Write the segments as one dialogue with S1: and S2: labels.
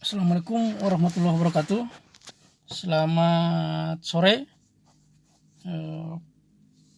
S1: Assalamualaikum warahmatullahi wabarakatuh. Selamat sore.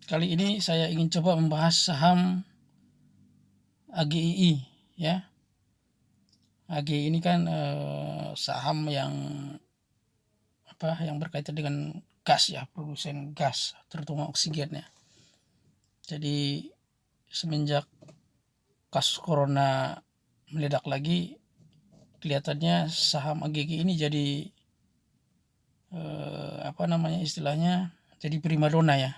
S1: Kali ini saya ingin coba membahas saham AGII ya. AGII ini kan saham yang berkaitan dengan gas ya, produsen gas terutama oksigen ya. Jadi semenjak kasus corona meledak lagi, kelihatannya saham AGII ini jadi istilahnya jadi primadona ya.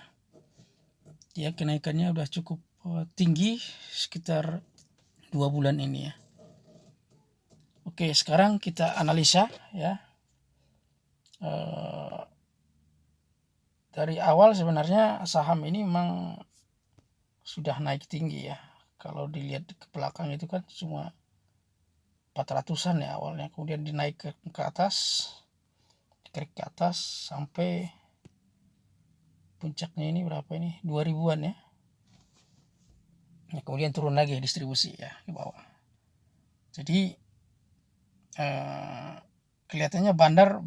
S1: Dia kenaikannya udah cukup tinggi sekitar 2 bulan ini ya. Oke, sekarang kita analisa ya. Dari awal sebenarnya saham ini memang sudah naik tinggi ya. Kalau dilihat ke belakang itu kan cuma 400-an ya awalnya, kemudian dinaik ke atas, dikerik ke atas sampai puncaknya ini berapa ini? 2000-an ya. Nah, kemudian turun lagi distribusi ya ke bawah. Jadi kelihatannya bandar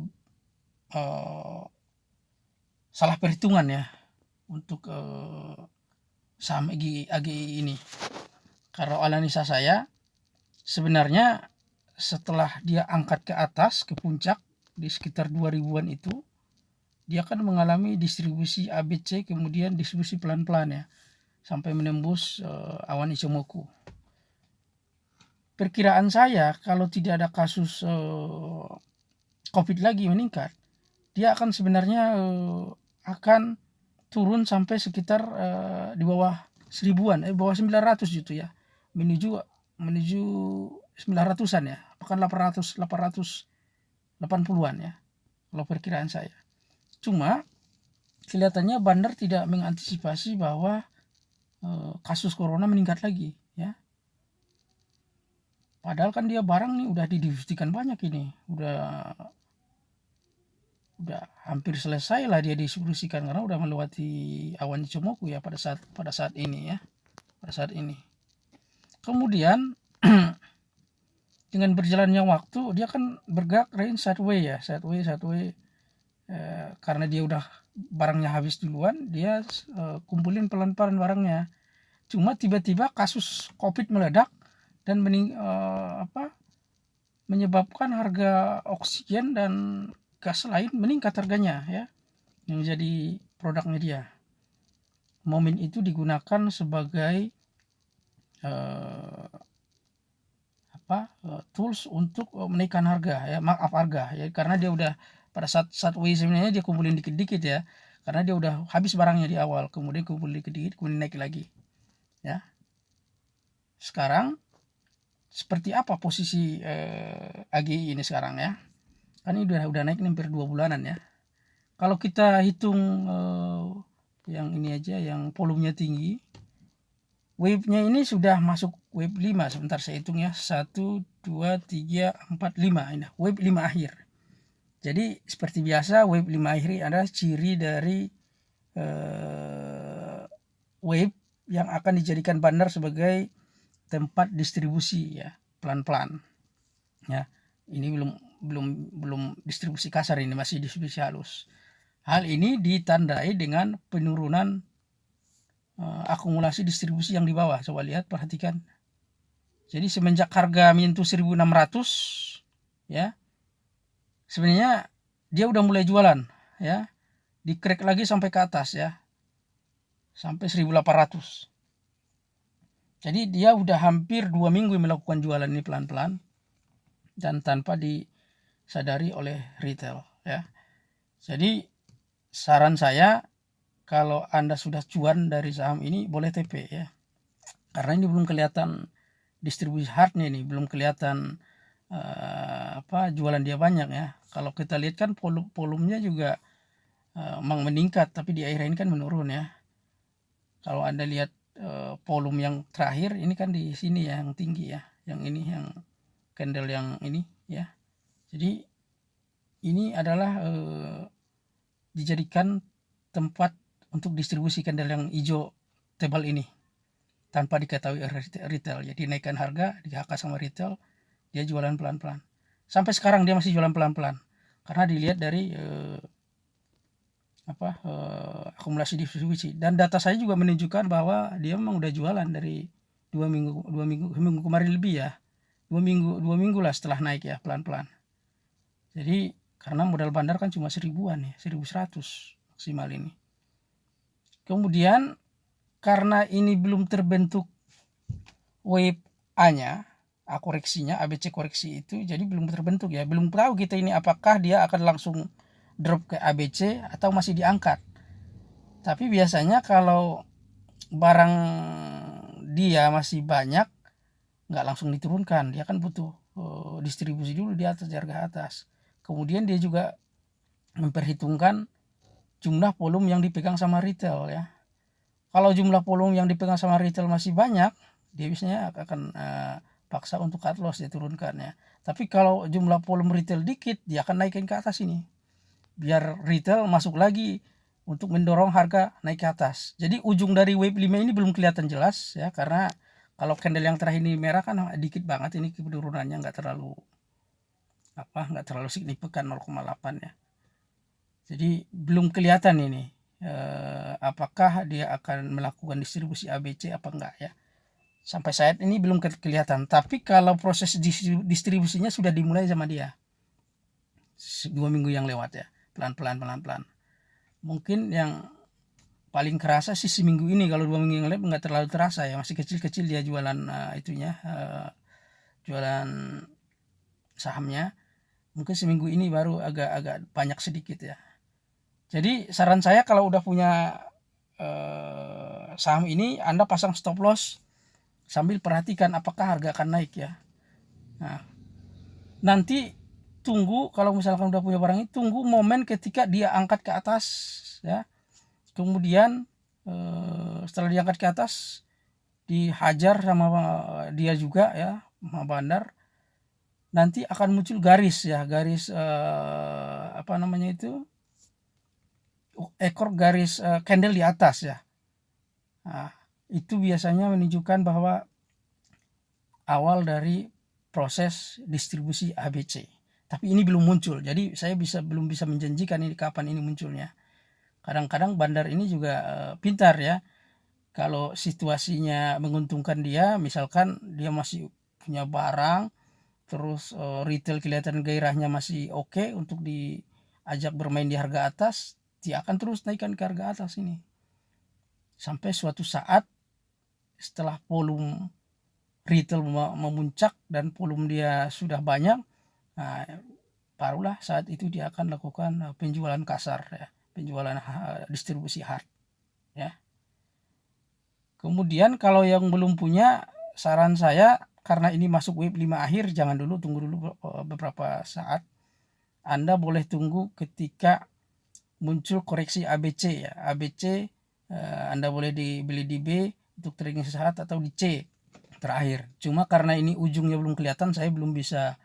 S1: salah perhitungan ya untuk saham AGI ini. Kalau analisa saya, sebenarnya setelah dia angkat ke atas ke puncak di sekitar 2000-an itu, dia akan mengalami distribusi ABC, kemudian distribusi pelan-pelan ya sampai menembus awan Ichimoku. Perkiraan saya kalau tidak ada kasus COVID lagi meningkat, dia akan sebenarnya akan turun sampai sekitar di bawah 1000-an, bawah 900 gitu ya, menuju 900-an ya, bahkan 880-an ya kalau perkiraan saya. Cuma kelihatannya bandar tidak mengantisipasi bahwa kasus corona meningkat lagi ya. Padahal kan dia barang nih udah didistribusikan banyak ini, udah hampir selesai lah dia distribusikan karena udah melewati awan Ichimoku ya pada saat ini ya, pada saat ini. Kemudian dengan berjalannya waktu dia kan bergerak range sideways ya, sideways karena dia udah barangnya habis duluan, dia kumpulin pelan-pelan barangnya. Cuma tiba-tiba kasus COVID meledak dan menyebabkan harga oksigen dan gas lain meningkat harganya ya, yang jadi produknya dia. Momen itu digunakan sebagai tools untuk menaikkan harga ya, harga ya, karena dia udah pada saat sebenarnya dia kumpulin dikit-dikit ya, karena dia udah habis barangnya di awal, kemudian kumpulin dikit-dikit, kemudian naik lagi ya. Sekarang seperti apa posisi AGI ini sekarang ya? Kan ini udah naik hampir 2 bulanan ya. Kalau kita hitung yang ini aja, yang volumenya tinggi, wave-nya ini sudah masuk wave 5. Sebentar saya hitung ya. 1, 2, 3, 4, 5. Ini wave 5 akhir. Jadi seperti biasa wave 5 akhir adalah ciri dari wave yang akan dijadikan bandar sebagai tempat distribusi ya, pelan-pelan ya. Ini belum distribusi kasar, ini masih distribusi halus. Hal ini ditandai dengan penurunan akumulasi distribusi yang di bawah. Coba lihat, perhatikan. Jadi semenjak harga menyentuh 1600 ya, sebenarnya dia udah mulai jualan ya, di-crack lagi sampai ke atas ya, sampai 1800. Jadi dia udah hampir 2 minggu melakukan jualan ini pelan-pelan dan tanpa disadari oleh retail ya. Jadi saran saya, kalau Anda sudah cuan dari saham ini boleh TP ya, karena ini belum kelihatan distribusi hardnya, ini belum kelihatan jualan dia banyak ya. Kalau kita lihat kan volumenya juga memang meningkat, tapi di akhir ini kan menurun ya. Kalau Anda lihat volume yang terakhir ini kan di sini ya, yang tinggi ya, yang ini, yang candle yang ini ya. Jadi ini adalah dijadikan tempat untuk distribusi candle yang hijau tebal ini tanpa diketahui retail. Jadi naikkan harga, di HK sama retail, dia jualan pelan-pelan. Sampai sekarang dia masih jualan pelan-pelan. Karena dilihat dari akumulasi distribusi, dan data saya juga menunjukkan bahwa dia memang udah jualan dari 2 minggu kemarin lebih ya, 2 minggu lah setelah naik ya pelan-pelan. Jadi karena modal bandar kan cuma 1000-an ya, 1100 maksimal ini. Kemudian karena ini belum terbentuk wave A-nya, A koreksinya, ABC koreksi itu, jadi belum terbentuk ya, belum tahu kita ini apakah dia akan langsung drop ke ABC atau masih diangkat. Tapi biasanya kalau barang dia masih banyak, nggak langsung diturunkan, dia kan butuh distribusi dulu di atas, di harga atas. Kemudian dia juga memperhitungkan jumlah volume yang dipegang sama retail ya. Kalau jumlah volume yang dipegang sama retail masih banyak, dia biasanya akan paksa untuk cut loss, dia turunkan ya. Tapi kalau jumlah volume retail dikit, dia akan naikin ke atas ini, biar retail masuk lagi untuk mendorong harga naik ke atas. Jadi ujung dari wave 5 ini belum kelihatan jelas ya, karena kalau candle yang terakhir ini merah kan dikit banget ini penurunannya, nggak terlalu signifikan, 0,8 ya. Jadi belum kelihatan ini apakah dia akan melakukan distribusi ABC apa enggak ya. Sampai saat ini belum kelihatan. Tapi kalau proses distribusinya sudah dimulai sama dia 2 minggu yang lewat ya, pelan-pelan. Mungkin yang paling kerasa sih seminggu ini. Kalau 2 minggu yang lewat nggak terlalu terasa ya, masih kecil-kecil dia jualan jualan sahamnya. Mungkin seminggu ini baru agak banyak sedikit ya. Jadi saran saya kalau udah punya saham ini, Anda pasang stop loss sambil perhatikan apakah harga akan naik ya. Nah, nanti tunggu, kalau misalkan udah punya barang ini, tunggu momen ketika dia angkat ke atas ya. Kemudian setelah diangkat ke atas, dihajar sama dia juga ya, sama bandar, nanti akan muncul garis ya, garis ekor garis candle di atas ya. Nah, itu biasanya menunjukkan bahwa awal dari proses distribusi ABC. Tapi ini belum muncul, jadi saya belum bisa menjanjikan ini kapan ini munculnya. Kadang-kadang bandar ini juga pintar ya. Kalau situasinya menguntungkan dia, misalkan dia masih punya barang, terus retail kelihatan gairahnya masih oke untuk diajak bermain di harga atas, dia akan terus naikkan ke harga atas ini. Sampai suatu saat setelah volume retail memuncak dan volume dia sudah banyak, nah, barulah saat itu dia akan lakukan penjualan kasar ya, penjualan distribusi hard ya. Kemudian kalau yang belum punya, saran saya karena ini masuk wave 5 akhir, jangan dulu, tunggu dulu beberapa saat. Anda boleh tunggu ketika muncul koreksi ABC ya. ABC Anda boleh dibeli di B untuk trading sesaat atau di C terakhir. Cuma karena ini ujungnya belum kelihatan, saya belum bisa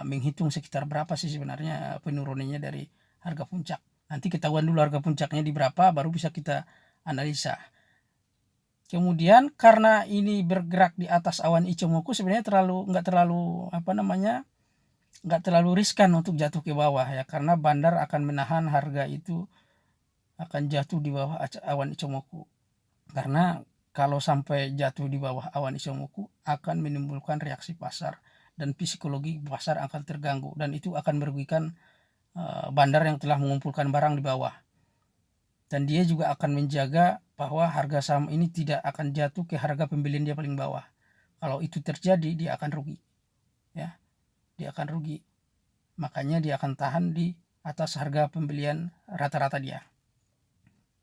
S1: menghitung sekitar berapa sih sebenarnya penurunannya dari harga puncak. Nanti ketahuan dulu harga puncaknya di berapa, baru bisa kita analisa. Kemudian karena ini bergerak di atas awan Ichimoku, sebenarnya nggak terlalu riskan untuk jatuh ke bawah ya, karena bandar akan menahan harga itu akan jatuh di bawah awan Ichimoku. Karena kalau sampai jatuh di bawah awan Ichimoku akan menimbulkan reaksi pasar dan psikologi pasar akan terganggu, dan itu akan merugikan bandar yang telah mengumpulkan barang di bawah. Dan dia juga akan menjaga bahwa harga saham ini tidak akan jatuh ke harga pembelian dia paling bawah. Kalau itu terjadi, dia akan rugi ya, dia akan rugi. Makanya dia akan tahan di atas harga pembelian rata-rata dia.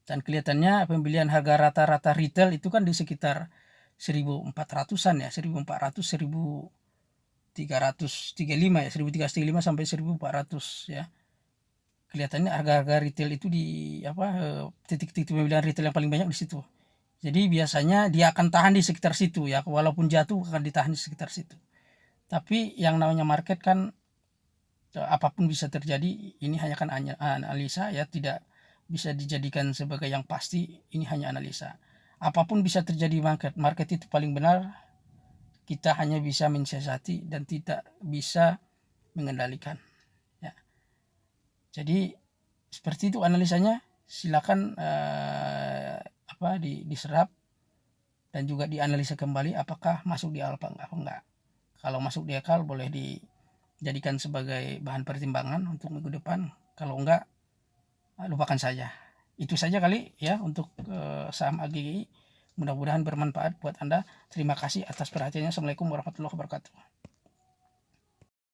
S1: Dan kelihatannya pembelian harga rata-rata retail itu kan di sekitar 1400-an ya, 1400, 1335 ya, 1335 sampai 1400 ya. Kelihatannya harga-harga retail itu di titik-titik pembelian retail yang paling banyak di situ. Jadi biasanya dia akan tahan di sekitar situ ya, walaupun jatuh akan ditahan di sekitar situ. Tapi yang namanya market kan apapun bisa terjadi, ini hanya kan analisa ya, tidak bisa dijadikan sebagai yang pasti, ini hanya analisa. Apapun bisa terjadi market itu paling benar, kita hanya bisa mensiasati dan tidak bisa mengendalikan. Ya. Jadi seperti itu analisanya. Silakan diserap dan juga dianalisa kembali apakah masuk di akal apa enggak. Kalau masuk di akal boleh dijadikan sebagai bahan pertimbangan untuk minggu depan. Kalau enggak, lupakan saja. Itu saja kali ya untuk saham AGGI. Mudah-mudahan bermanfaat buat Anda. Terima kasih atas perhatiannya. Assalamualaikum warahmatullahi wabarakatuh.